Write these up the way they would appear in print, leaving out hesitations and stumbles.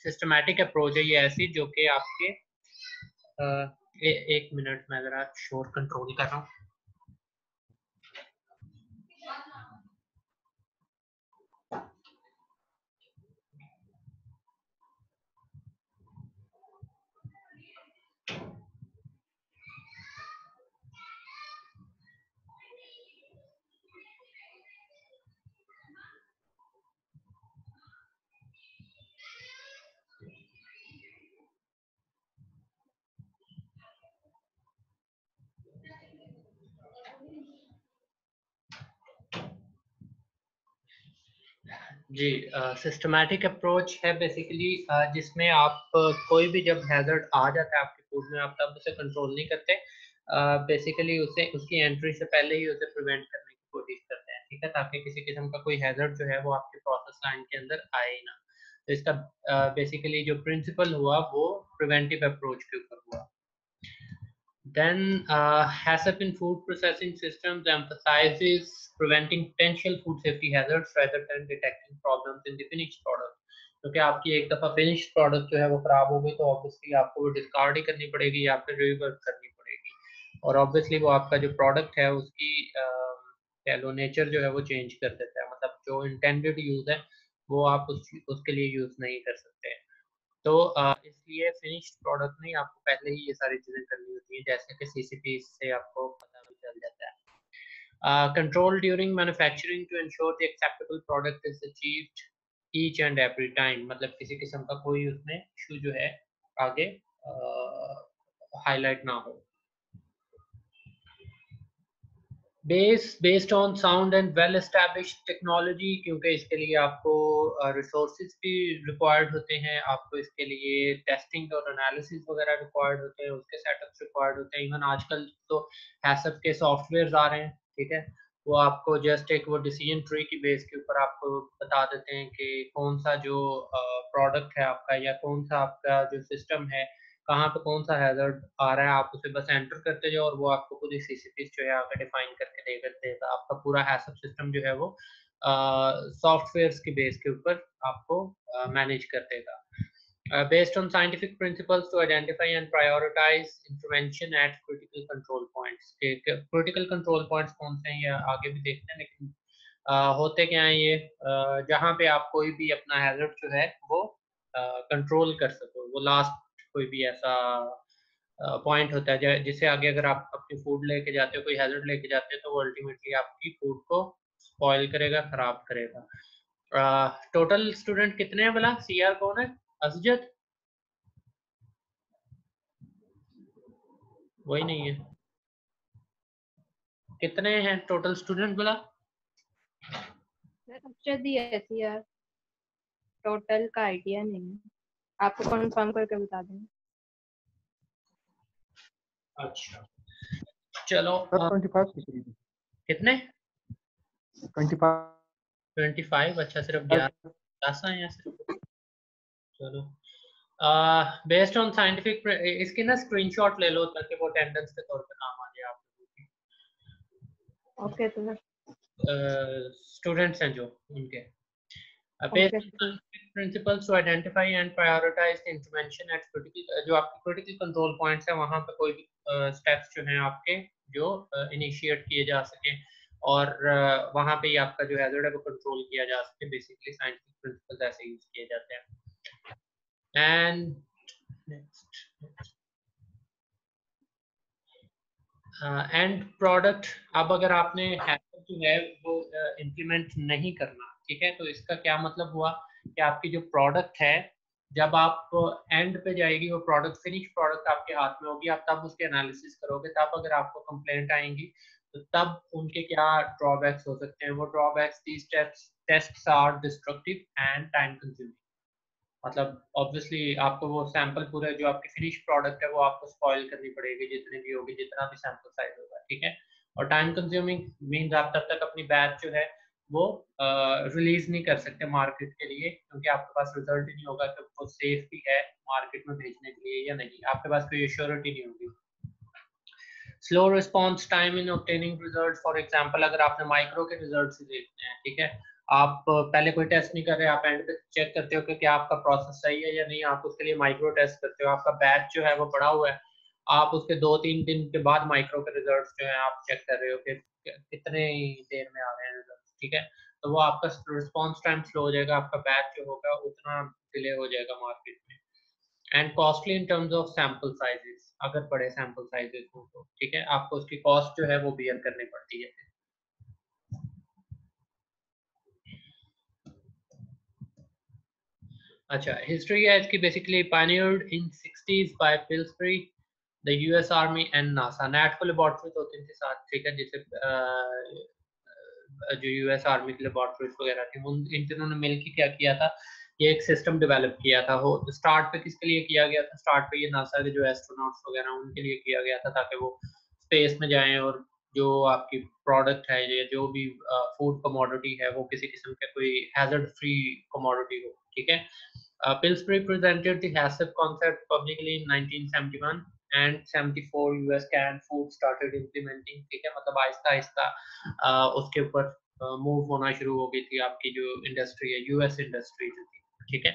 Systematic approach है ये ऐसी जो कि आपके एक मिनट में ज़रा शोर कंट्रोल कर रहा हूँ। जी, सिस्टमैटिक अप्रोच है बेसिकली जिसमें आप कोई भी जब हैजर्ड आ जाता है आपके फूड में, आप तब उसे कंट्रोल नहीं करते, बेसिकली उसे उसकी एंट्री से पहले ही उसे प्रिवेंट करने की कोशिश करते हैं, ठीक है, ताकि किसी किस्म का कोई हैजर्ड जो है वो आपके प्रोसेस लाइन के अंदर आए ही ना। तो इसका बेसिकली जो प्रिंसिपल हुआ वो प्रिवेंटिव अप्रोच के ऊपर हुआ। Then HACCP in food processing systems emphasizes preventing potential food safety hazards rather than detecting problems in the finished product. क्योंकि आपकी एक दफ़ा फिनिश्ड प्रोडक्ट जो है वो ख़राब हो गई तो ऑब्वियसली आपको वो डिस्कार्ड ही करनी पड़ेगी या फिर रीवर्क करनी पड़ेगी, और ऑब्वियसली वो आपका जो प्रोडक्ट है उसकी कह लो नेचर जो है वो चेंज कर देता है, मतलब जो इंटेंडेड यूज़ है वो आप उसके लिए यूज़ नहीं कर सकते। तो इसलिए फिनिश्ड प्रोडक्ट में आपको पहले ही ये सारी चीज़ें करनी होती हैं, जैसे कि सीसीपी से आपको पता भी चल जाता है। Control during manufacturing to ensure the acceptable product is achieved each and every time, मतलब किसी किस्म का कोई उसमें इशू जो है आगे हाईलाइट ना हो। Based on sound and well established technology, क्योंकि इसके लिए आपको रिसोर्सेज भी रिक्वायर्ड होते हैं, आपको इसके लिए टेस्टिंग और एनालिसिस वगैरह रिक्वायर्ड होते हैं, उसके सेटअप्स रिक्वायर्ड होते हैं। इवन आजकल तो हैसप के सॉफ्टवेयर आ रहे हैं, ठीक है, वो आपको जस्ट एक वो डिसीजन ट्री की बेस के ऊपर आपको बता देते हैं कि कौन सा जो प्रोडक्ट है आपका या कौन सा आपका जो सिस्टम है कहाँ पे कौन सा हैजर्ड आ रहा है, आप उसे बस एंटर करते जाओ और वो आपको खुद ही सीसीपीज जो है आगे डिफाइन करके देगा। आपका पूरा हैसप सिस्टम जो है वो सॉफ्टवेयर्स की बेस के ऊपर आपको मैनेज कर देगा। Based on scientific principles to identify and prioritize intervention at critical control points. Critical control points कौन से हैं ये आगे भी देखते हैं, लेकिन होते क्या हैं ये जहाँ पे आप कोई भी अपना हैजर्ड जो है वो कंट्रोल कर सको, वो लास्ट कोई भी ऐसा पॉइंट होता है जिससे आगे अगर आप अपनी फूड लेके जाते हो, कोई हैजर्ड लेके जाते हो, तो वो अल्टीमेटली आपकी फूड को स्पॉइल करेगा, खराब करेगा। टोटल स्टूडेंट कितने हैं भला? सीआर कौन है? असजद? वही नहीं है। कितने हैं टोटल स्टूडेंट भला? असजद ही है सीआर, टोटल का आइडिया नहीं है, आपको कंफर्म करके बता देंगे। अच्छा चलो। 25 कितने? 25। अच्छा, सिर्फ 11 10 हैं यहाँ सिर्फ। चलो, बेस्ड ऑन साइंटिफिक, इसकी ना स्क्रीनशॉट ले लो ताकि वो अटेंडेंस के तौर पे काम आ जाए आप लोगों की। ओके तो स्टूडेंट्स हैं जो उनके Okay. principles to identify and prioritize the intervention at critical, जो आपके critical control points है वहाँ पे कोई भी steps जो हैं आपके जो initiate किए जा सके और वहाँ पे ही आपका जो hazard है वो control किया जा सके। Basically scientific principles ऐसे यूज किए जाते हैं। And next एंड प्रोडक्ट, अब अगर आपने हैकर जो है वो इम्प्लीमेंट नहीं करना, ठीक है, तो इसका क्या मतलब हुआ कि आपकी जो प्रोडक्ट है जब आप एंड पे जाएगी वो प्रोडक्ट, फिनिश प्रोडक्ट आपके हाथ में होगी, आप तब उसके एनालिसिस करोगे, तब अगर आपको कंप्लेंट आएंगी तो तब उनके क्या ड्रॉबैक्स हो सकते हैं। वो drawbacks, these tests are destructive and time consuming, मतलब ऑब्वियसली आपको वो सैंपल पूरे जो आपकी फिनिश प्रोडक्ट है वो आपको स्पॉइल करनी पड़ेगी जितने भी होगी, जितना भी सैंपल साइज होगा, ठीक है। और टाइम कंज्यूमिंग मींस आप तब तक अपनी बैच जो है वो रिलीज नहीं कर सकते मार्केट के लिए, क्योंकि आपके पास रिजल्ट ही नहीं होगा कि वो सेफ भी है मार्केट में भेजने के लिए या नहीं, आपके पास कोई एश्योरिटी नहीं होगी। Slow response time in obtaining result, for example अगर आपने माइक्रो के रिजल्ट देखते हैं, ठीक है, आप पहले कोई टेस्ट नहीं कर रहे, आप एंड पे चेक करते हो कि क्या आपका प्रोसेस सही है या नहीं, आप उसके लिए माइक्रो टेस्ट करते हो, आपका बैच जो है वो पड़ा हुआ है, आप उसके 2-3 दिन के बाद माइक्रो के रिजल्ट्स जो है आप चेक कर रहे हो कि कितने देर में आ रहे हैं रिजल्ट, ठीक है। तो वो आपका रिस्पॉन्स टाइम स्लो हो जाएगा, आपका बैच जो होगा उतना डिले हो जाएगा मार्केट में। And costly in terms of sample sizes, अगर बड़े सैंपल साइजेस हो तो, ठीक है, आपको उसकी कॉस्ट जो है वो बियर करनी पड़ती है। अच्छा, हिस्ट्री है इसकी basically pioneered in 60s by Pillsbury, the US Army and NASA। Net को लेबॉर्ट्रीज होती थी साथ, ठीक है, जैसे जो यूएस आर्मी की लेबॉर्ट्रीज वगैरह थी, उन इन तीनों ने मिलकर क्या किया था, ये एक सिस्टम डेवलप किया था। हो स्टार्ट पे किसके लिए किया गया था, स्टार्ट पे ये नासा के जो एस्ट्रोनॉट्स वगैरह उनके लिए किया गया था, ताकि वो स्पेस में जाएं और जो आपकी प्रोडक्ट है या जो भी फूड कमोडिटी है वो किसी किस्म का कोई हैजर्ड फ्री कमोडिटी हो, ठीक है। Pillsbury presented the HACCP concept publicly in 1971 and 74 US canned food started implementing, ठीक है, मतलब आहिस्ता आहिस्ता उसके ऊपर मूव होना शुरू हो गई थी आपकी जो इंडस्ट्री है, यूएस इंडस्ट्री जो थी, ठीक है।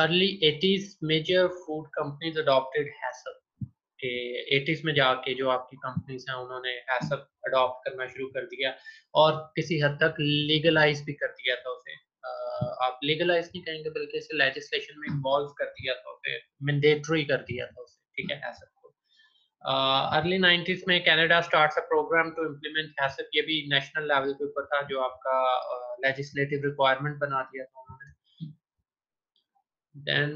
Early 80s major food companies adopted HACCP के 80s में जाके जो आपकी कंपनीज हैं उन्होंने हैसप अडॉप्ट करना शुरू कर दिया और किसी हद तक लीगलाइज भी कर दिया था उसे। आप लीगलाइज नहीं कहेंगे बल्कि इसे लेजिस्लेशन में इन्वॉल्व कर दिया था उसे, मैंडेटरी कर दिया था उसे, ठीक है, हैसप को। अर्ली 90s में Canada starts a program to implement HACCP, ये भी नेशनल लेवल के ऊपर था, जो आपका लेजिस्लेटिव रिक्वायरमेंट बना दिया था उन्होंने। देन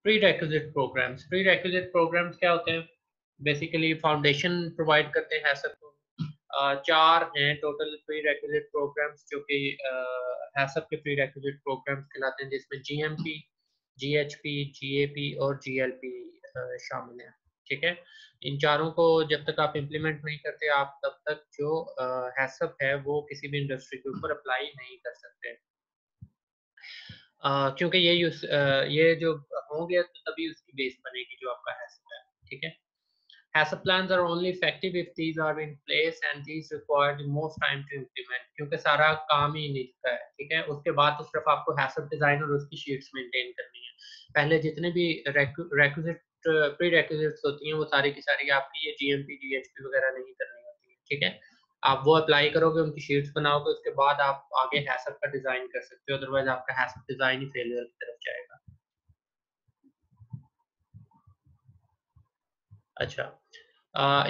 प्री रेक्विजिट प्रोग्राम्स क्या होते हैं, बेसिकली फाउंडेशन प्रोवाइड करते हैं सबको। चार हैं टोटल प्री रेक्विजिट प्रोग्राम्स जो कि हैसप के प्री रेक्विजिट प्रोग्राम्स कहलाते हैं, जिसमें जीएमपी, जीएचपी, जीएपी और जीएलपी शामिल हैं, ठीक है। इन चारों को जब तक आप इम्प्लीमेंट नहीं करते, आप तब तक जो हैसप है वो किसी भी इंडस्ट्री के ऊपर अप्लाई नहीं कर सकते। क्योंकि ये जो होंगे तो तभी उसकी बेस बनेगी जो आपका हैसप है, ठीक है। HACCP plans are only effective if these are in place and these require the most time to implement, क्योंकि सारा काम ही इन्हीं का है, ठीक है। उसके बाद तो सिर्फ आपको HACCP डिजाइन और उसकी शीट्स मेंटेन करनी है। पहले जितने भी रेक्विजिट प्री रेक्विजिट्स होती हैं वो सारी की सारी आपकी ये जीएमपी, जीएचपी वगैरह नहीं करनी होती है, ठीक है। आप वो अप्लाई करोगे, उनकी शीट्स बनाओगे, उसके बाद आप आगे हैसप का डिजाइन कर सकते हो, अदरवाइज आपका हैसप डिजाइन ही फेलियर की तरफ जाएगा। अच्छा,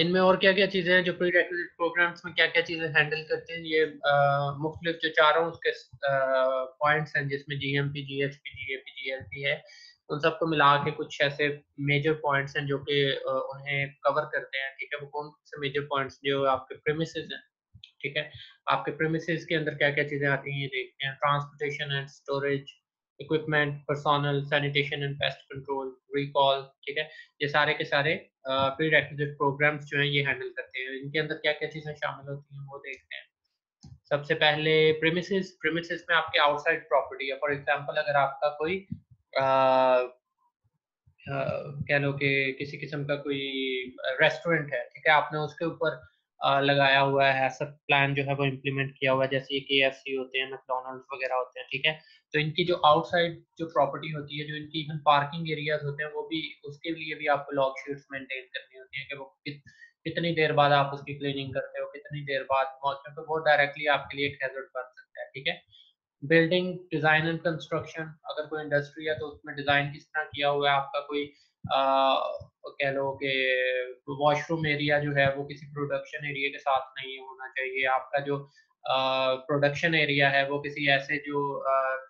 इनमें और क्या क्या चीजें हैं जो प्री रेक्विजिट प्रोग्राम्स में क्या क्या चीजें हैंडल करते हैं, ये मुख्तलिफ जो चारों उसके पॉइंट्स हैं, जिसमें जीएमपी, जीएचपी, जीएपी, जीएलपी है, उन सबको मिला के कुछ ऐसे मेजर पॉइंट्स हैं जो कि उन्हें कवर करते हैं, ठीक है। वो कौन से मेजर पॉइंट्स, जो आपके प्रेमिसेस हैं, ठीक है। आपके प्रेमिसेस के अंदर क्या क्या चीजें आती हैं ये देखते हैं। Transportation and storage, equipment, personnel, sanitation and pest control, recall, ठीक है। ये सारे के सारे प्री रेक्विजिट प्रोग्राम्स जो हैं ये हैंडल करते हैं। इनके अंदर क्या क्या चीजें शामिल होती हैं वो देखते हैं। सबसे पहले प्रीमिसेस, प्रीमिसेस में आपके आउटसाइड प्रॉपर्टी है। फॉर एग्जांपल अगर आपका कोई कह लो कि किसी किस्म का कोई रेस्टोरेंट है, ठीक है, आपने उसके ऊपर लगाया हुआ है सब प्लान जो है वो इम्प्लीमेंट किया हुआ है, जैसे ये KFC होते हैं, मैकडोनल्ड्स वगैरह होते हैं, ठीक है। तो इनकी जो आउटसाइड जो प्रॉपर्टी होती है, जो इनकी इवन पार्किंग एरियाज होते हैं, वो भी उसके लिए भी आपको लॉग शीट्स मेंटेन करनी होती है कि वो कितनी देर बाद आप उसकी क्लीनिंग करते हो, कितनी देर बाद, क्योंकि वो डायरेक्टली आपके लिए एक हैजर्ड बन सकता है, ठीक है। बिल्डिंग डिजाइन एंड कंस्ट्रक्शन, अगर कोई इंडस्ट्री है तो उसमें डिजाइन किस तरह किया हुआ है, आपका कोई कह लो कि वॉशरूम एरिया जो है वो किसी प्रोडक्शन एरिया के साथ नहीं होना चाहिए, आपका जो प्रोडक्शन एरिया है वो किसी ऐसे जो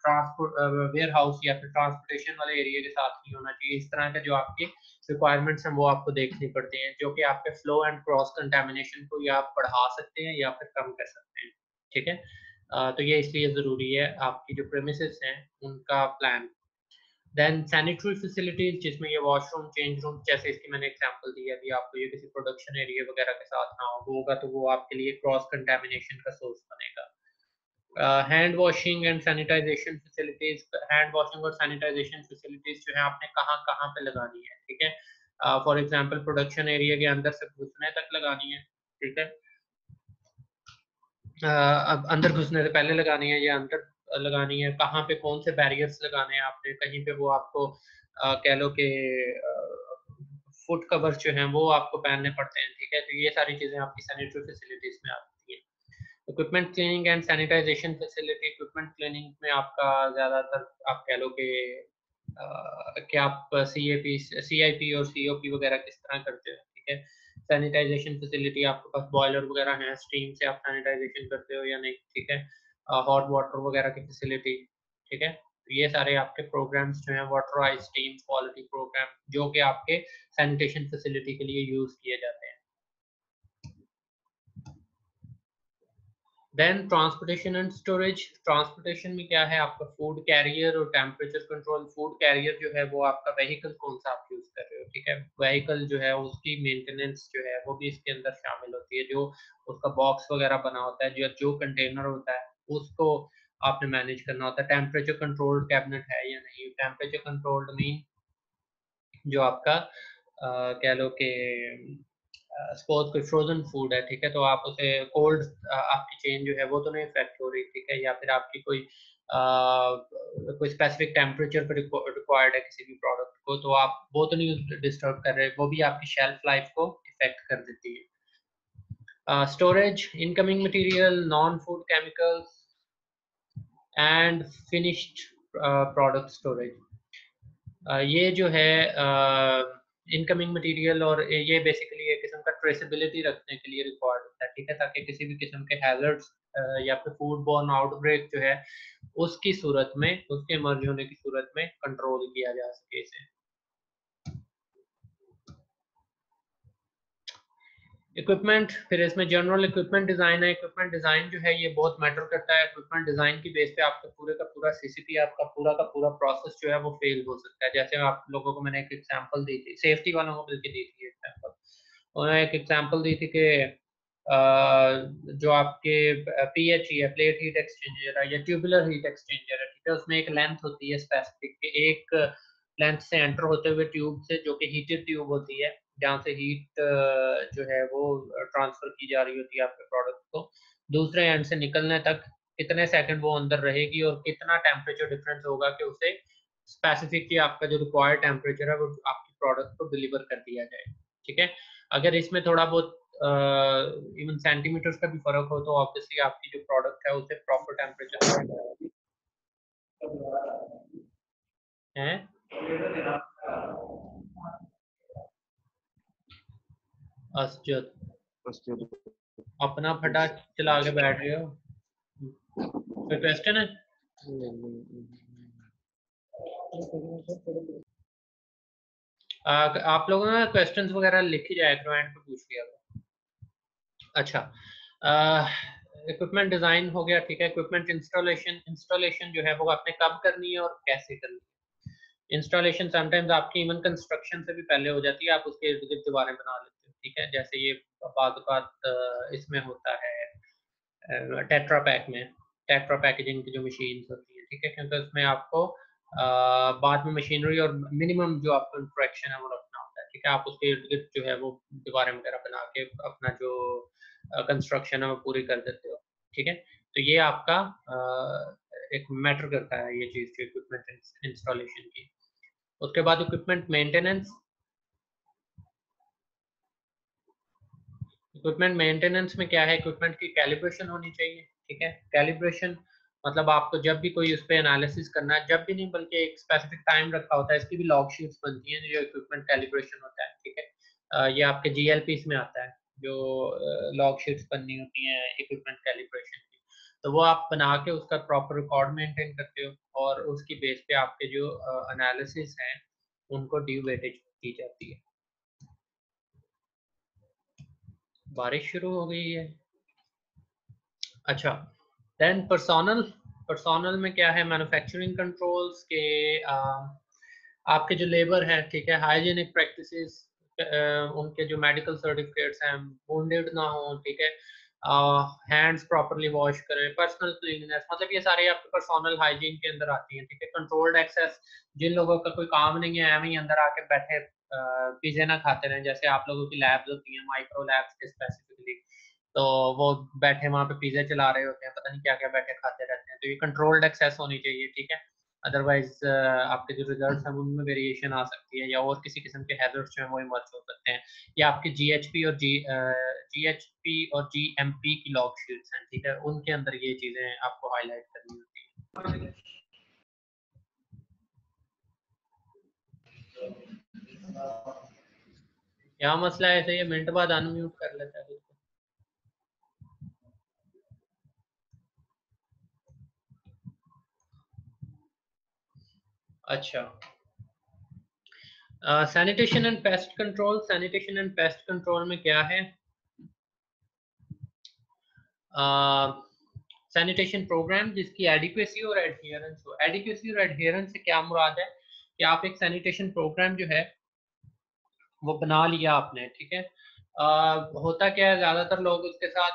ट्रांसपोर्ट वेयर हाउस या फिर ट्रांसपोर्टेशन वाले एरिया के साथ नहीं होना चाहिए। इस तरह के जो आपके रिक्वायरमेंट्स हैं वो आपको देखनी पड़ती हैं, जो कि आपके फ्लो एंड क्रॉस कंटेमिनेशन को या आप बढ़ा सकते हैं या फिर कम कर सकते हैं, ठीक है। तो ये इसलिए ज़रूरी है आपकी जो प्रेमिसेस हैं उनका प्लान। देन सैनिटरी फैसिलिटीज, जिसमें ये वॉशरूम, चेंज रूम, जैसे इसकी मैंने एग्जांपल दी है अभी आपको, ये किसी प्रोडक्शन एरिया वगैरह के साथ ना होगा तो वो आपके लिए क्रॉस कंटेमिनेशन का सोर्स बनेगा। Hand washing and sanitization facilities, hand washing और सैनिटाइजेशन फैसिलिटीज जो है आपने कहाँ कहाँ पे लगानी है, ठीक है। फॉर एग्जांपल प्रोडक्शन एरिया के अंदर से घुसने तक लगानी है, ठीक है। अब अंदर घुसने से पहले लगानी है या अंदर लगानी है, कहाँ पे कौन से बैरियर्स लगाने हैं आपने, कहीं पे वो आपको कह लो कि फुट कवर्स जो हैं वो आपको पहनने पड़ते हैं, ठीक है। तो ये सारी चीज़ें आपकी सैनिटरी फैसिलिटीज़ में आती हैं। Equipment cleaning and sanitization facility, equipment cleaning में आपका ज़्यादातर आप कह लो कि आप सीआईपी और सीओपी वगैरह किस तरह करते हो, ठीक है। सैनिटाइजेशन फैसिलिटी, आपके पास बॉयलर वगैरह हैं, स्टीम से आप सैनिटाइजेशन करते हो या नहीं, ठीक है। हॉट वाटर वगैरह की फैसिलिटी, ठीक है। तो ये सारे आपके प्रोग्राम्स जो हैं वाटराइज स्टीम क्वालिटी प्रोग्राम, जो कि आपके सैनिटेशन फैसिलिटी के लिए यूज़ किए जाते हैं। Then transportation and storage, transportation में क्या है आपका फूड कैरियर और टेम्परेचर कंट्रोल। फूड कैरियर जो है वो आपका व्हीकल कौन सा आप यूज कर रहे हो, ठीक है। व्हीकल जो है उसकी मेंटेनेंस जो है वो भी इसके अंदर शामिल होती है, जो उसका बॉक्स वगैरह बना होता है, जो कंटेनर होता है उसको आपने मैनेज करना होता है। टेम्परेचर कंट्रोल्ड कैबिनेट है या नहीं, टेम्परेचर कंट्रोल्ड मीन जो आपका कह लो कि सपोज कोई फ्रोजन फूड है, ठीक है, तो आप उसे कोल्ड आपकी चेन जो है वो तो नहीं इफेक्ट हो रही, ठीक है, या फिर आपकी कोई स्पेसिफिक टेम्परेचर पर रिक्वायर्ड है किसी भी प्रोडक्ट को, तो आप वो तो नहीं डिस्टर्ब कर रहे, वो भी आपकी शेल्फ लाइफ को इफेक्ट कर देती है। Storage, incoming material, non food chemicals and finished product storage. ये जो है इनकमिंग मटेरियल, और ये बेसिकली एक किस्म का ट्रेसेबिलिटी रखने के लिए रिक्वायर्ड होता है, ठीक है, ताकि किसी भी किस्म के हैजर्ड्स या फिर फूड बॉर्न आउटब्रेक जो है उसकी सूरत में, उसके इमर्ज होने की सूरत में कंट्रोल किया जा सके इसे। इक्विपमेंट, फिर इसमें जनरल इक्विपमेंट डिजाइन है। इक्विपमेंट डिजाइन जो है ये बहुत मैटर करता है। इक्विपमेंट डिजाइन की बेस पे आपका पूरे का पूरा सीसीपी, आपका पूरा का पूरा प्रोसेस जो है वो फेल हो सकता है। जैसे आप लोगों को मैंने एक एग्जांपल दी थी, सेफ्टी वालों को बल्कि दी थी एग्जांपल, उन्होंने एक एग्जांपल दी थी कि जो आपके पीएच है, प्लेट हीट एक्सचेंजर है या ट्यूबुलर हीट एक्सचेंजर है, ठीक है, उसमें एक लेंथ होती है स्पेसिफिक, एक लेंथ से एंटर होते हुए ट्यूब से, जो कि हीटेड ट्यूब होती है, जहाँ से हीट जो है वो ट्रांसफर की जा रही होती है आपके प्रोडक्ट को, दूसरे एंड से निकलने तक कितने सेकंड वो अंदर रहेगी और कितना टेम्परेचर डिफरेंस होगा कि उसे स्पेसिफिकली आपका जो रिक्वायर्ड टेम्परेचर है वो आपकी प्रोडक्ट को डिलीवर कर दिया जाए, ठीक है। अगर इसमें थोड़ा बहुत इवन सेंटीमीटर्स का भी फर्क हो तो ऑब्वियसली आपकी जो प्रोडक्ट है उसे प्रॉपर टेम्परेचर है। असजद, अपना फटा चला के बैठ रहे हो, कोई क्वेश्चन है? आप लोगों ने क्वेश्चंस वगैरह लिखी जाए करो, एंड पे पूछ लिया करो। अच्छा, इक्विपमेंट डिजाइन हो गया, ठीक है। इक्विपमेंट इंस्टॉलेशन, इंस्टॉलेशन जो है वो आपने कब करनी है और कैसे करनी है। इंस्टॉलेशन समटाइम्स आपकी इवन कंस्ट्रक्शन से भी पहले हो जाती है, आप उसके इर्द गिर्द दीवारें बना लेते हो, ठीक है। जैसे ये बात इसमें होता है टेट्रा पैक में, टेट्रा पैकेजिंग की जो मशीन होती है, ठीक है, क्योंकि उसमें आपको बाद में मशीनरी और मिनिमम जो आपको इंफ्रेक्शन है वो रखना होता है, ठीक है। आप उसके इर्द गिर्द जो है वो दीवारें वगैरह बना के अपना जो कंस्ट्रक्शन है वो पूरी कर देते हो, ठीक है। तो ये आपका एक मैटर करता है ये चीज़, जो इक्विपमेंट इंस्टॉलेशन की। उसके बाद इक्विपमेंट मेंटेनेंस, इक्विपमेंट मेंटेनेंस में क्या है, इक्विपमेंट की कैलिब्रेशन होनी चाहिए, ठीक है। कैलिब्रेशन मतलब आपको जब भी कोई उस पर एनालिसिस करना है, जब भी नहीं बल्कि एक स्पेसिफिक टाइम रखा होता है, इसकी भी लॉग शीट्स बनती हैं जो इक्विपमेंट कैलिब्रेशन होता है, ठीक है। ये आपके जीएलपीस में आता है, जो लॉग शीट्स बननी होती हैं इक्विपमेंट कैलिब्रेशन की, तो वो आप बना के उसका प्रॉपर रिकॉर्ड मेंटेन करते हो और उसकी बेस पे आपके जो एनालिसिस हैं उनको ड्यू वेटेज की जाती है। बारिश शुरू हो गई है। अच्छा, देन पर्सोनल, पर्सोनल में क्या है, मैन्युफैक्चरिंग कंट्रोल्स के आपके जो लेबर है, ठीक है, हाइजीनिक प्रैक्टिसेस, उनके जो मेडिकल सर्टिफिकेट्स हैं वुंडेड ना हो, ठीक है, हैंड्स प्रॉपरली वॉश करें, पर्सनल क्लीननेस, मतलब ये सारे आपके पर्सोनल हाइजीन के अंदर आती हैं, ठीक है। कंट्रोल्ड एक्सेस, जिन लोगों का कोई काम नहीं है एवं ही अंदर आके बैठे पिज़्ज़ा ना खाते रहें, जैसे आप लोगों की लैब्स होती हैं माइक्रो लैब्स के स्पेसिफिकली, तो वो बैठे वहाँ पे पिज़्ज़ा चला रहे होते हैं, पता नहीं क्या-क्या बैठे खाते रहते हैं। तो ये कंट्रोल्ड एक्सेस होनी चाहिए, ठीक है? अदरवाइज़ आपके जो रिज़ल्ट्स हैं उनमें वेरिएशन आ सकती है या और किसी किस्म के हैज़र्ड्स जो हैं वो इमर्ज हो सकते हैं। या आपके जीएचपी और जीएमपी की लॉग शीट्स हैं, ठीक है? उनके अंदर ये चीज़ें आपको हाइलाइट करनी होती हैं। क्या मसला है? ऐसे ये मिनट बाद अनम्यूट कर लेता है खुद को। अच्छा, sanitation and pest control. Sanitation and pest control में क्या है? सैनिटेशन प्रोग्राम जिसकी एडिक्वेसी और एडहियरेंस हो। एडिक्वेसी और एडहियरेंस से क्या मुराद है कि आप एक सैनिटेशन प्रोग्राम जो है वो बना लिया आपने, ठीक है? होता क्या है, ज़्यादातर लोग उसके साथ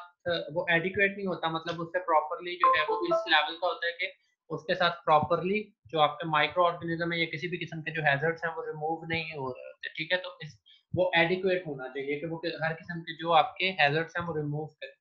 वो एडिक्वेट नहीं होता, मतलब उससे प्रॉपरली जो है वो इस लेवल का होता है कि उसके साथ प्रॉपरली जो आपके माइक्रो ऑर्गेनिज्म है या किसी भी किस्म के जो हैजर्ड्स हैं वो रिमूव नहीं हो रहे होते, ठीक है? तो इस वो एडिक्वेट होना चाहिए कि वो हर किस्म के जो आपके हैजर्ड्स हैं वो रिमूव करे।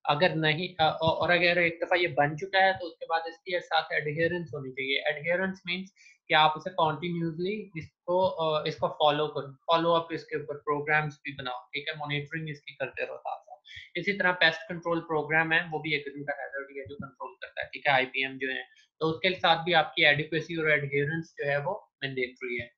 अगर नहीं और अगर एक दफ़ा ये बन चुका है तो उसके बाद इसके साथ एडहेरेंस होनी चाहिए। एडहेरेंस मीन्स कि आप उसे कॉन्टिन्यूसली इसको फॉलो करो, फॉलो अप इसके ऊपर प्रोग्राम्स भी बनाओ, ठीक है? मॉनिटरिंग इसकी करते रहो साथ साथ। इसी तरह पेस्ट कंट्रोल प्रोग्राम है, वो भी एक किस्म का हैजर्ड है जो कंट्रोल करता है, ठीक है? आईपीएम जो है, तो उसके साथ भी आपकी एडिक्वेसी और एडहेरेंस जो है वो मैंडेटरी है।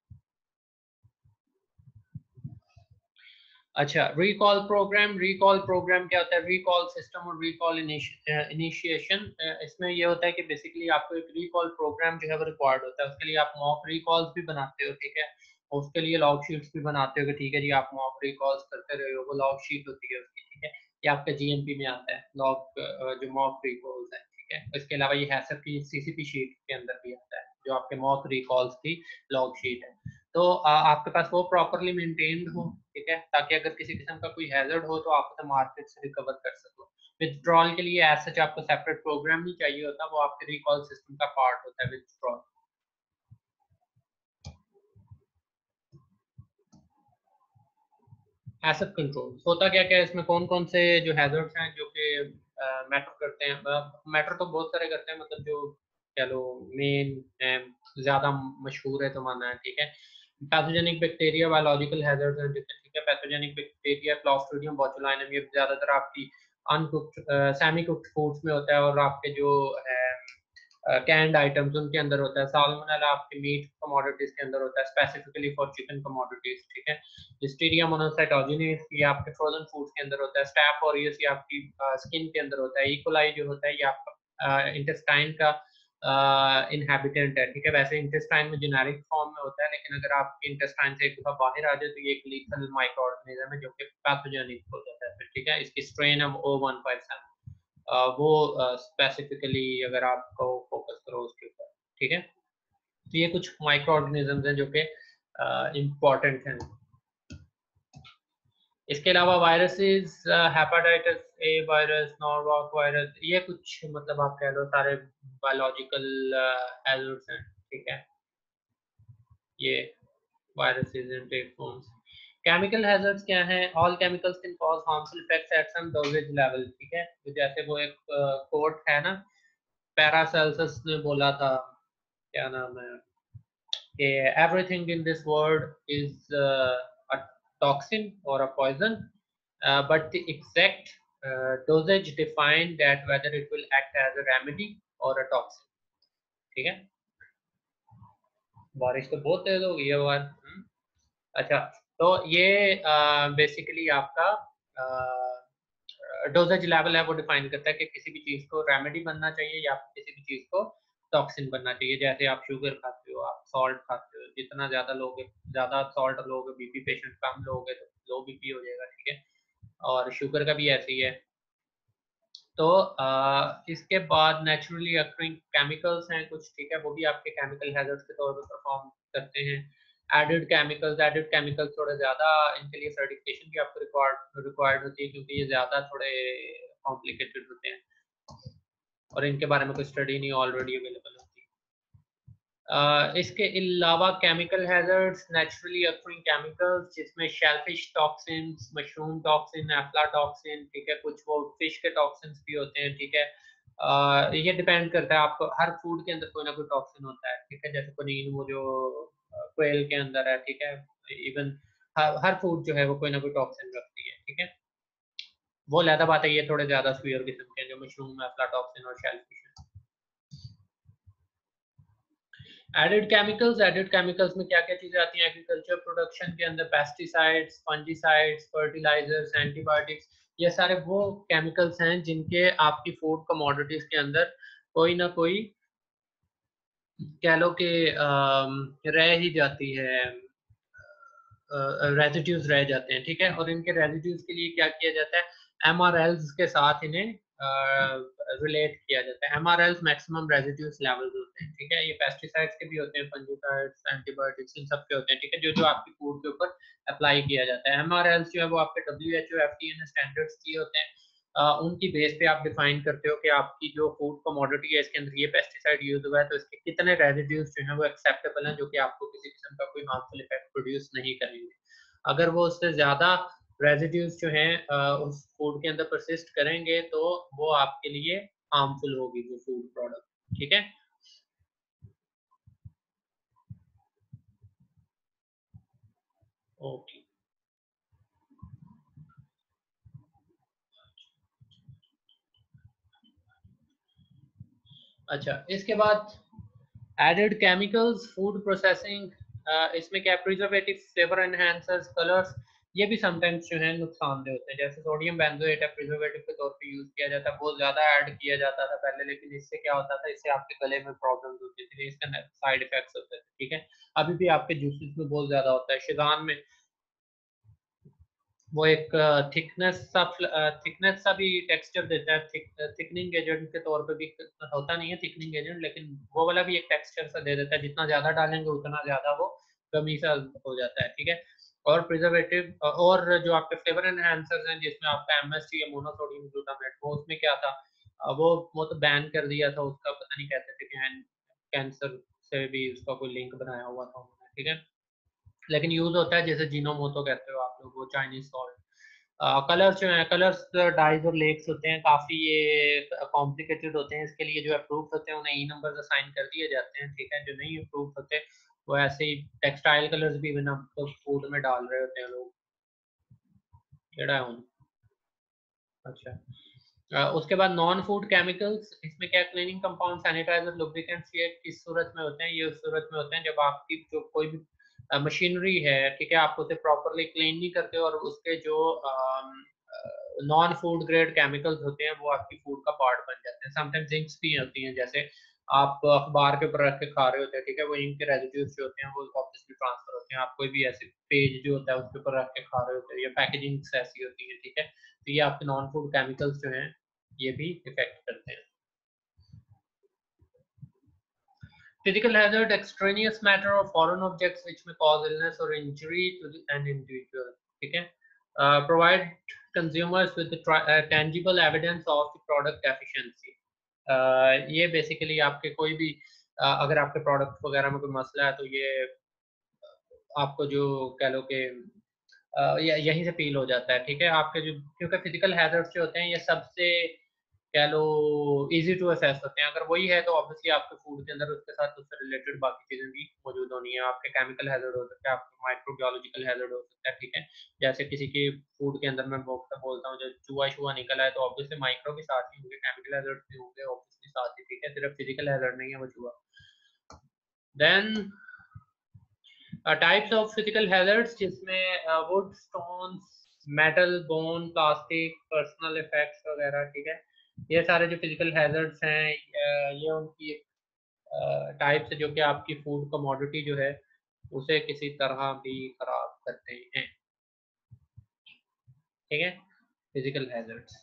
अच्छा, रिकॉल प्रोग्राम क्या होता है? रिकॉल सिस्टम और रिकॉल इनिशिएशन। इसमें ये होता है कि बेसिकली आपको एक रिकॉल प्रोग्राम जो है वो रिक्वायर्ड होता है। उसके लिए आप मॉक रिकॉल्स भी बनाते हो, ठीक है? और उसके लिए लॉग शीट्स भी बनाते हो कि ठीक है जी आप मॉक रिकॉल्स करते रहे हो, वो लॉग शीट होती है उसकी, ठीक है? ये आपका जीएमपी में आता है लॉग जो मॉक रिकॉल्स है, ठीक है? इसके अलावा ये हैसप की सीसीपी शीट के अंदर भी आता है जो आपके मॉक रिकॉल्स की लॉग शीट है। तो आपके पास वो प्रॉपर्ली मेंटेन्ड हो, ठीक है? ताकि अगर किसी किस्म का कोई हैजर्ड हो तो आप उसे मार्केट से रिकवर कर सको। विथड्रॉल के लिए एज सच आपको सेपरेट प्रोग्राम नहीं चाहिए होता, वो आपके रिकॉल सिस्टम का पार्ट होता है विथड्रॉल। एसेट कंट्रोल होता क्या क्या है इसमें? कौन कौन से जो हैजर्ड्स हैं जो कि मैटर करते हैं? मैटर तो बहुत सारे करते हैं, मतलब जो कह लो मेन ज्यादा मशहूर है तो माना है, ठीक है? पैथोजेनिक बैक्टीरिया, बायोलॉजिकल हैजर्ड्स हैं, ठीक है? पैथोजेनिक बैक्टीरिया, क्लॉस्ट्रिडियम बोटुलिनम, ये ज्यादातर आपकी अनकुक्ड सेमी कुक्ड फूड्स में होता है और आपके जो है कैंड आइटम्स उनके अंदर होता है। साल्मोनेला आपके मीट कमोडिटीज के अंदर होता है, स्पेसिफिकली फॉर चिकन कमोडिटीज, ठीक है? लिस्टीरिया मोनोसाइटोजेनेस ये आपके फ्रोजन फूड्स के अंदर होता है। स्टैफ ऑरियस ये आपकी स्किन के अंदर होता है। इकोलाई जो होता है ये आपका इंटेस्टाइन का इनहैबिटेंट है, ठीक है? वैसे इंटेस्टाइन में जेनेरिक फॉर्म में होता है, लेकिन अगर आपके इंटेस्टाइन से एक दफा बाहर आ जाए तो ये एक लीथल माइक्रो ऑर्गेनिज्म है जो कि पैथोजेनिक हो जाता है, ठीक है? इसकी स्ट्रेन है O157। वो स्पेसिफिकली अगर आपको फोकस करो उसके ऊपर, ठीक है? तो ये कुछ माइक्रो ऑर्गेनिजम्स हैं जो कि इम्पोर्टेंट हैं। इसके अलावा viruses, hepatitis A virus, Norwalk virus, ये कुछ मतलब आप कह लो सारे बायोलॉजिकल हैजर्ड्स हैं, ठीक है? ये viruses and platforms. Chemical hazards क्या हैं? All chemicals can cause harmful effects at some doses level, ठीक है? तो जैसे वो एक कोट है ना, पैरासेल्सस ने बोला था, क्या नाम है, कि everything in this world is a toxin or a poison, but the exact dosage define that whether it will act as a remedy or a toxin, ठीक है? बारिश तो बहुत तेज हो गई है बार। अच्छा, तो ये बेसिकली आपका डोजेज लेवल है, वो डिफाइन करता है कि किसी भी चीज को रेमेडी बनना चाहिए या किसी भी चीज को टॉक्सिन बनना चाहिए। जैसे आप शुगर खाते हो, आप सॉल्ट खाते हो, जितना ज्यादा लोगे, ज्यादा सॉल्ट लोगे, बीपी पेशेंट कम लोगे तो लो बीपी हो जाएगा, ठीक है? और शुगर का भी ऐसे ही है। तो इसके बाद नेचुरली अक्रिंग केमिकल्स हैं कुछ, ठीक है? वो भी आपके केमिकल हैजर्ड्स के तौर पर परफॉर्म करते हैं। एडेड केमिकल्स थोड़े ज़्यादा, इनके लिए सर्टिफिकेशन भी आपको रिक्वायर्ड होती है क्योंकि ये ज़्यादा थोड़े कॉम्प्लिकेटेड होते हैं और इनके बारे में कोई स्टडी नहीं ऑलरेडी अवेलेबल होती। इसके अलावा chemical hazards, naturally occurring chemicals जिसमें shellfish toxins, mushroom toxin, aflatoxin, ठीक है, कुछ वो फिश के टॉक्सिन्स भी होते हैं, ठीक है। ये डिपेंड करता है, आपको हर फूड के अंदर कोई ना कोई टॉक्सिन होता है, ठीक है, जैसे पनीर वो जो क्वेल के अंदर है, ठीक है, इवन हर फूड जो है वो कोई ना कोई टॉक्सिन रखती है, ठीक है। वो लहदा बात है, ये थोड़े ज्यादा सीवियर किस्म के हैं जो मशरूम, एफ्लाटॉक्सिन और शेलफिश है। एडिड केमिकल्स में क्या क्या चीजें आती हैं एग्रीकल्चर प्रोडक्शन के अंदर? पेस्टिसाइड्स, फंजीसाइड्स, फर्टिलाइजर्स, एंटीबायोटिक्स, ये सारे वो केमिकल्स हैं जिनके आपकी फूड कमोडिटीज के अंदर कोई ना कोई कह लो कि रह ही जाती है, रेजिड्यूज रह जाते हैं, ठीक है। और इनके रेजिड्यूज के लिए क्या किया जाता है, एमआरएल्स के साथ इन्हें रिलेट किया जाता है। एमआरएल्स मैक्सिमम रेजिड्यूज लेवल्स होते हैं, ठीक है। ये पेस्टिसाइड्स के भी होते हैं, फंजीसाइड्स, एंटीबायोटिक्स, इन सब के होते हैं, ठीक है, जो जो आपकी फूड के ऊपर अप्लाई किया जाता है। एमआरएल्स जो है वो आपके WHO, FDA ने स्टैंडर्ड्स दिए होते हैं, उनकी बेस पे आप डिफाइन करते हो कि आपकी जो फूड कमोडिटी है इसके अंदर ये पेस्टिसाइड यूज हुआ है तो इसके कितने रेजिड्यूज जो है वो एक्सेप्टेबल हैं, जो कि आपको किसी किस्म का कोई हार्मफुल इफेक्ट प्रोड्यूस नहीं करेंगे। अगर वो उससे ज्यादा रेजिड्यूज जो हैं उस फूड के अंदर परसिस्ट करेंगे तो वो आपके लिए हार्मफुल होगी वो फूड प्रोडक्ट, ठीक है। ओके, अच्छा, इसके बाद एडेड केमिकल्स, फूड प्रोसेसिंग, इसमें क्या प्रिजर्वेटिव, फ्लेवर एनहांसर्स, कलर्स, ये भी समटाइम्स जो है नुकसानदेह होते हैं। जैसे सोडियम बेंजोएट है, प्रिजर्वेटिव के तौर पे यूज किया जाता है, बहुत ज्यादा ऐड किया जाता था पहले, लेकिन इससे क्या होता था, इससे आपके गले में प्रॉब्लम्स होती थी, इसका साइड इफेक्ट्स होते थे, ठीक है। अभी भी आपके जूसेस में बहुत ज्यादा होता है। शिजान में वो एक थिकनेस सा भी टेक्सचर देता है, थिकनिंग एजेंट के तौर पे भी होता नहीं है थिकनिंग एजेंट, लेकिन वो वाला भी एक टेक्सचर सा दे देता है, जितना ज्यादा डालेंगे उतना ज्यादा वो गमी सा हो जाता है, ठीक है। और प्रिजर्वेटिव और जो आपके फ्लेवर एनहांसर्स हैं जिसमें आपका MSG या मोनोसोडियम ग्लूटामेट, वो उसमें क्या था, वो तो बैन कर दिया था, उसका पता नहीं कहते थे कि कैंसर से भी उसका कोई लिंक बनाया हुआ था उन्होंने, ठीक है, लेकिन यूज होता है, जैसे जीनोमोटो कहते हो आप लोग, वो चाइनीज सॉल्ट। कलर्स जो है, कलर्स डाइज और लेक्स होते हैं, काफी ये कॉम्प्लिकेटेड होते हैं, इसके लिए जो अप्रूव होते हैं उन्हें ई नंबर असाइन कर दिए जाते हैं, ठीक है। जो नहीं अप्रूव होते वो ऐसे ही टेक्सटाइल कलर्स भी बिना तो फूड में डाल रहे होते हैं लोग, केड़ा है उन। अच्छा, उसके बाद नॉन फूड केमिकल्स, इसमें क्या क्लीनिंग कंपाउंड, सैनिटाइजर, लुब्रिकेंट्स, ये किस सूरत में होते हैं, ये उस सूरत में होते हैं जब आपकी जो कोई भी मशीनरी है, ठीक है, आप उसे प्रॉपरली क्लीन नहीं करते और उसके जो नॉन फूड ग्रेड केमिकल्स होते हैं वो आपकी फूड का पार्ट बन जाते हैं। समटाइम्स इंक्स भी होती हैं, जैसे आप अखबार के ऊपर रख के खा रहे होते हैं, ठीक है, वो इंक के रेजिड्यूज जो होते हैं वो ऑब्वियसली ट्रांसफर होते हैं, आप कोई भी ऐसे पेज जो होता है उसके ऊपर रख के खा रहे होते हैं, या पैकेजिंग ऐसी होती है, ठीक है, तो ये आपके नॉन फूड केमिकल्स जो हैं ये भी इफेक्ट करते हैं। Physical hazard, extraneous matter or foreign objects which may cause illness or injury to an individual, ठीक है। Provide consumers with the tangible evidence of the product efficiency. ये बेसिकली आपके कोई भी अगर आपके प्रोडक्ट वगैरह में कोई मसला है तो ये आपको जो कह लो कि यहीं से फील हो जाता है, ठीक है, आपके जो, क्योंकि फिजिकल हैजर्ड्स जो होते हैं ये सबसे कह लो इजी टू असेस होते हैं। अगर वही है तो ऑब्वियसली आपके फूड के अंदर उसके साथ उससे रिलेटेड बाकी चीजें भी मौजूद होनी है। आपके केमिकल हैजर्ड हो सकते हैं, आपके माइक्रोबायोलॉजिकल हैजर्ड हो सकता है, ठीक है, जैसे किसी के फूड के अंदर मैं बोलता हूँ जो चूहा शुआ निकला है तो ऑब्वियसली माइक्रो भी साथ ही होंगे, केमिकल हैजर्ड भी होंगे ऑब्वियसली साथ ही, ठीक है, सिर्फ फिजिकल हैजर्ड नहीं है वो चूहा। Then types of physical hazards जिसमें wood, stones, metal, bone, plastic, personal effects वगैरह, ठीक है, ये सारे जो फिजिकल हैजर्ड्स हैं ये उनकी टाइप्स है जो कि आपकी फूड कमोडिटी जो है उसे किसी तरह भी खराब करते हैं, ठीक है, फिजिकल हैजर्ड्स।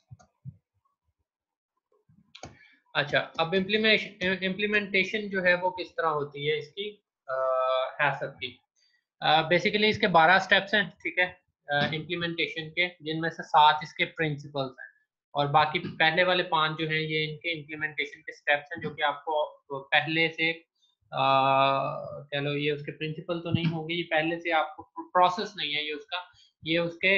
अच्छा, अब इम्प्लीमेंटेशन जो है वो किस तरह होती है इसकी हैसर की। बेसिकली इसके 12 स्टेप्स हैं, ठीक है, इम्प्लीमेंटेशन के, जिनमें से 7 इसके प्रिंसिपल्स हैं और बाकी पहले वाले 5 जो हैं ये इनके इम्प्लीमेंटेशन के स्टेप्स हैं जो कि आपको पहले से कह लो ये उसके प्रिंसिपल तो नहीं होंगे, ये पहले से आपको प्रोसेस नहीं है ये उसका, ये उसके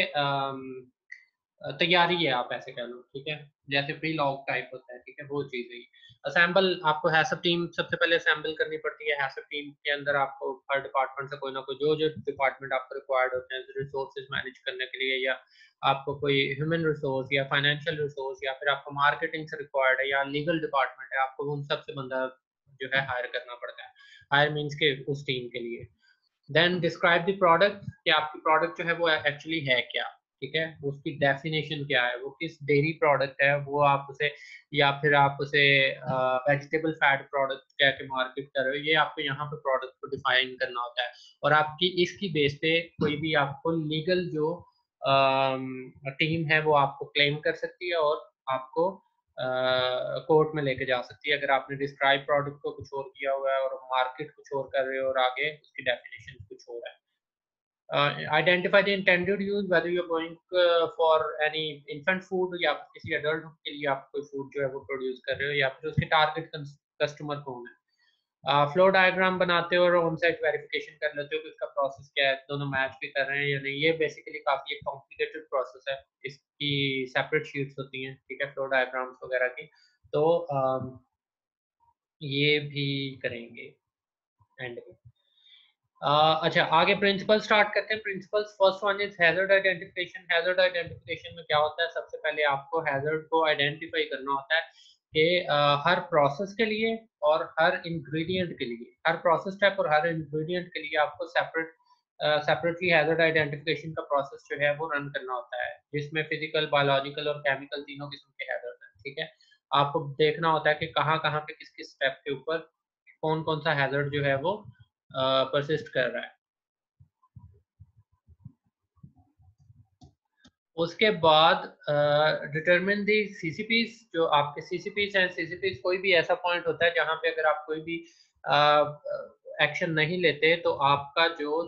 तैयारी है आप ऐसे कह लो, ठीक है, जैसे प्री लॉग टाइप होता है, ठीक है, वो चीज़ है। असेंबल आपको हैसअप टीम सबसे पहले असेंबल करनी पड़ती है। हैसअप टीम के अंदर आपको हर डिपार्टमेंट से कोई ना कोई जो जो डिपार्टमेंट आपको रिक्वायर्ड होते हैं रिसोर्सेज मैनेज करने के लिए, या आपको कोई ह्यूमन रिसोर्स या फाइनेंशियल रिसोर्स, या फिर आपको मार्केटिंग से रिक्वायर्ड है या लीगल डिपार्टमेंट है, आपको उन सबसे बंदा जो है हायर करना पड़ता है। हायर मीन्स के उस टीम के लिए। देन डिस्क्राइब द प्रोडक्ट, कि आपकी प्रोडक्ट जो है वो एक्चुअली है क्या, ठीक है, उसकी डेफिनेशन क्या है, वो किस डेयरी प्रोडक्ट है, वो आप उसे, या फिर आप उसे वेजिटेबल फैट प्रोडक्ट कह के मार्केट कर रहे हो, ये आपको यहाँ पे प्रोडक्ट को डिफाइन करना होता है। और आपकी इसकी बेस पे कोई भी आपको लीगल जो टीम है वो आपको क्लेम कर सकती है और आपको कोर्ट में लेके जा सकती है, अगर आपने डिस्क्राइब प्रोडक्ट को कुछ और किया हुआ है और मार्केट कुछ और कर रहे हो और आगे उसकी डेफिनेशन कुछ और है। Identify the intended use, whether you're going for any infant food या फिर किसी adult के लिए आप कोई food जो है वो produce कर रहे हो, या फिर उसके target customer कौन है। फ्लो डायग्राम बनाते हो और ऑन साइट वेरिफिकेशन कर लेते हो कि उसका प्रोसेस क्या है, दोनों मैच भी कर रहे हैं या नहीं। ये बेसिकली काफ़ी एक कॉम्प्लिकेटेड प्रोसेस है, इसकी सेपरेट शीट्स होती हैं, ठीक है, फ्लो डायग्राम्स वगैरह की। तो ये भी करेंगे एंड में। अच्छा, आगे प्रिंसिपल स्टार्ट करते हैं। Principles, first one is hazard identification. Hazard identification में क्या होता है, सबसे पहले आपको हैजर्ड को आइडेंटिफाई करना होता है कि हर प्रोसेस के लिए और हर इंग्रेडिएंट के लिए, हर प्रोसेस स्टेप और हर इंग्रेडिएंट के लिए आपको सेपरेटली हैजर्ड आइडेंटिफिकेशन का प्रोसेस जो है वो रन करना होता है, जिसमें फिजिकल, बायोलॉजिकल और केमिकल तीनों किस्म के हैजर्ड हैं, ठीक है। आपको देखना होता है कि कहाँ कहाँ पे किस किस स्टेप के ऊपर कौन कौन सा हैजर्ड जो है वो परसिस्ट कर रहा है। उसके बाद डिटरमिन दी सीसीपीज, जो आपके सीसीपीज हैं। सीसीपीज कोई भी ऐसा पॉइंट होता है जहां पे अगर आप कोई भी एक्शन नहीं लेते तो आपका जो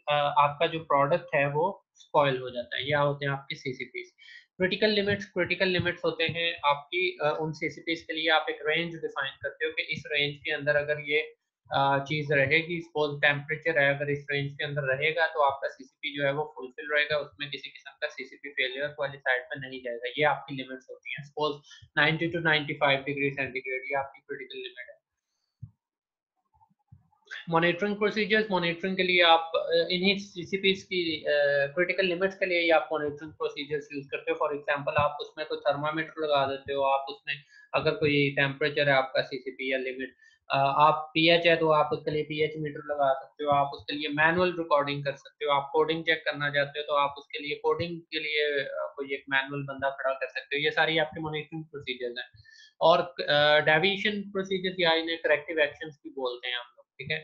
आपका जो प्रोडक्ट है वो स्पॉइल हो जाता है। यह होते हैं आपके सीसीपीज। क्रिटिकल लिमिट्स, क्रिटिकल लिमिट्स होते हैं आपकी उन सीसीपीज के लिए आप एक रेंज डिफाइन करते हो कि इस रेंज के अंदर अगर ये चीज रहेगी, सपोज टेम्परेचर है, अगर इस रेंज के अंदर रहेगा तो आपका सीसीपी जो है वो फुलफिल रहेगा, उसमें किसी किस्म का सीसीपी फेलियर वाली साइड पर नहीं जाएगा। ये आपकी लिमिट्स होती हैं। सपोज 90 टू 95 डिग्री सेंटीग्रेड, ये आपकी क्रिटिकल लिमिट है। मॉनिटरिंग प्रोसीजर्स, मॉनिटरिंग के लिए आप इन्हीं सीसीपीज की क्रिटिकल लिमिट्स के लिए ही आप मॉनिटरिंग प्रोसीजर्स यूज करते हो। फॉर एग्जांपल, आप उसमें कोई थर्मामीटर लगा देते हो, आप उसमें अगर कोई टेम्परेचर है आपका सीसीपी या लिमिट, आप पीएच है तो आप उसके लिए पीएच मीटर लगा सकते हो, आप उसके लिए मैनुअल रिकॉर्डिंग कर सकते हो, आप कोडिंग चेक करना चाहते हो तो आप उसके लिए कोडिंग के लिए कोई एक मैनुअल बंदा खड़ा कर सकते हो। ये सारी आपकी मॉनिटरिंग प्रोसीजर्स हैं। और डेविएशन प्रोसीजर्स या इन्हें करेक्टिव एक्शंस भी बोलते हैं हम लोग, ठीक है।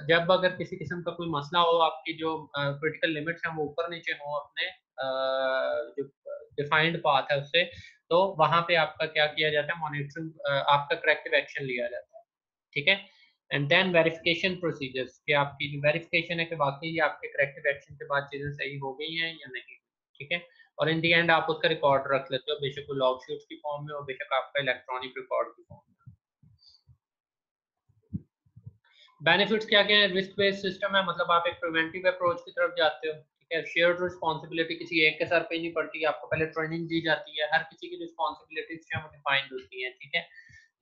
जब अगर किसी किस्म का कोई मसला हो, आपकी जो क्रिटिकल लिमिट्स हैं वो ऊपर नीचे हो अपने जो डिफाइंड पाथ है उससे, तो वहां पे आपका क्या किया जाता है, मॉनिटरिंग आपका करेक्टिव एक्शन लिया जाता है, ठीक है। एंड देन वेरिफिकेशन प्रोसीजर्स, कि आपकी जो वेरिफिकेशन है कि वाकई आपके करेक्टिव एक्शन के बाद चीजें सही हो गई हैं या नहीं, ठीक है। और इन दी एंड आप उसका रिकॉर्ड रख लेते हो, बेशक वो लॉग शीट्स की फॉर्म में और बेशक आपका इलेक्ट्रॉनिक रिकॉर्ड की फॉर्म में। बेनिफिट्स क्या क्या है, रिस्क बेस्ड सिस्टम है, मतलब आप एक प्रिवेंटिव अप्रोच की तरफ जाते हो, ठीक है। शेयर्ड रिस्पांसिबिलिटी किसी एक के सर पे नहीं पड़ती, आपको पहले ट्रेनिंग दी जाती है, हर किसी की रिस्पांसिबिलिटीज जो है वो डिफाइंड होती हैं, ठीक है।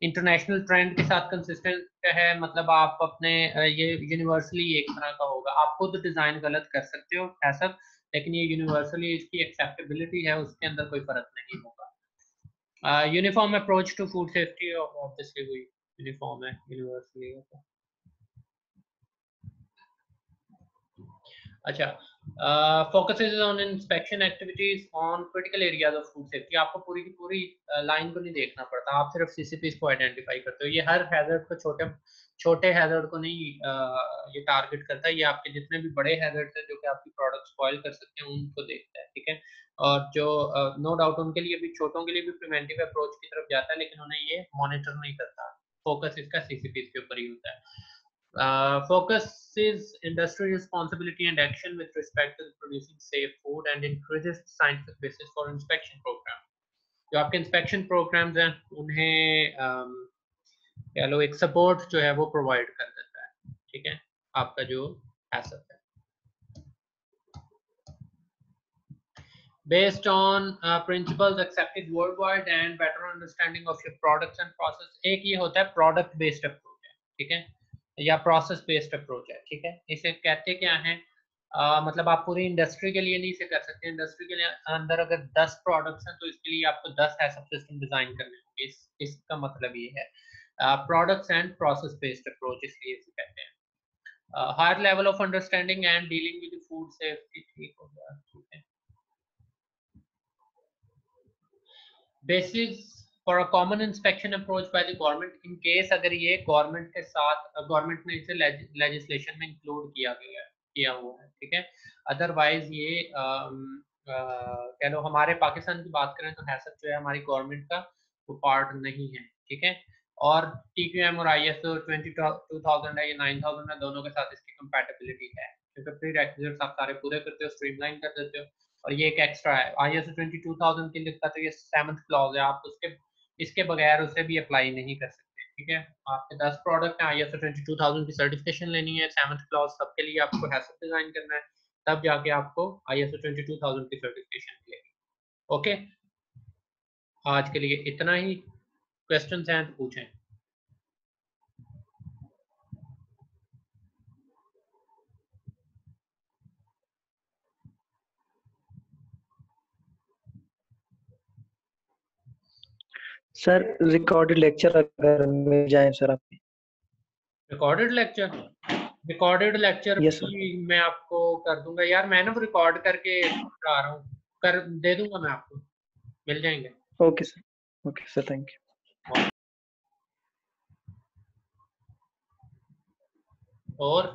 इंटरनेशनल ट्रेंड के साथ कंसिस्टेंट है, मतलब आप अपने ये यूनिवर्सली एक तरह का होगा, आप खुद डिजाइन गलत कर सकते हो ऐसा, लेकिन ये यूनिवर्सली इसकी एक्सेप्टेबिलिटी है, उसके अंदर कोई फर्क नहीं होगा। Uniform approach to food safety, obviously वही यूनिफॉर्म है, यूनिवर्सली होगा। अच्छा, focuses on inspection activities on critical areas of food safety. आपको पूरी की पूरी लाइन को नहीं देखना पड़ता, आप सिर्फ सीसीपीज को आइडेंटिफाई करते हो। ये हर हैजर्ड को छोटे छोटे हैजर्ड को नहीं ये टारगेट करता है, ये आपके जितने भी बड़े हैजर्ड्स हैं जो कि आपकी प्रोडक्ट स्पॉइल कर सकते हैं उनको देखता है, ठीक है। और जो नो डाउट उनके लिए भी, छोटों के लिए भी प्रिवेंटिव अप्रोच की तरफ जाता है, लेकिन उन्हें ये मॉनिटर नहीं करता, फोकस इसका सीसीपीज के ऊपर ही होता है। Focuses industry responsibility and action with respect to producing safe food and increases scientific basis for inspection program. जो आपके इंस्पेक्शन प्रोग्राम्स हैं उन्हें कह लो एक सपोर्ट जो है वो प्रोवाइड कर देता है, ठीक है, आपका जो एसेट है। Based on principles accepted worldwide and better understanding of your products and process, एक ये होता है प्रोडक्ट बेस्ड अप्रोच है, ठीक है, या प्रोसेस बेस्ड अप्रोच है, ठीक है। इसे कहते क्या है, मतलब आप पूरी इंडस्ट्री के लिए नहीं से कर सकते। इंडस्ट्री के लिए अंदर अगर 10 प्रोडक्ट्स हैं तो इसके लिए आपको 10 ऐसा सिस्टम डिजाइन करने होंगे। इसका मतलब ये है products and process based approach, इसलिए इसे कहते हैं। Higher level of understanding and dealing with food safety, ठीक हो गया, ठीक है। Basis for a common inspection approach by the government, in case अगर ये गवर्नमेंट के साथ गवर्नमेंट ने इसे लेजिस्लेशन में इंक्लूड किया हुआ है, ठीक है। अदरवाइज ये कह लो हमारे पाकिस्तान की बात करें तो हैसत जो है हमारी गवर्नमेंट का वो पार्ट नहीं है, ठीक है। और TQM और ISO 2000 है, ये 9000 है, दोनों के साथ इसकी कंपैटिबिलिटी है, क्योंकि प्री रेक्विजिट्स आप सारे पूरे करते हो, स्ट्रीमलाइन कर देते हो। और ये एक एक्स्ट्रा है ISO 22000 के लिए, तो ये 7th क्लॉज है, आप उसके इसके बगैर उसे भी अप्लाई नहीं कर सकते, ठीक है। आपके 10 प्रोडक्ट हैं, ISO 22000 की सर्टिफिकेशन लेनी है, 7th क्लॉज सबके लिए आपको हैसब डिजाइन करना है, तब जाके आपको ISO 22000 की सर्टिफिकेशन मिलेगी। ओके, आज के लिए इतना ही। क्वेश्चंस हैं तो पूछें। सर रिकॉर्डेड लेक्चर अगर मिल जाए सर आपके। Recorded lecture yes sir. भी मैं आपको कर दूंगा यार, मैं ना रिकॉर्ड करके आ रहा हूँ, कर दे दूंगा मैं आपको, मिल जाएंगे। Okay sir, thank you. और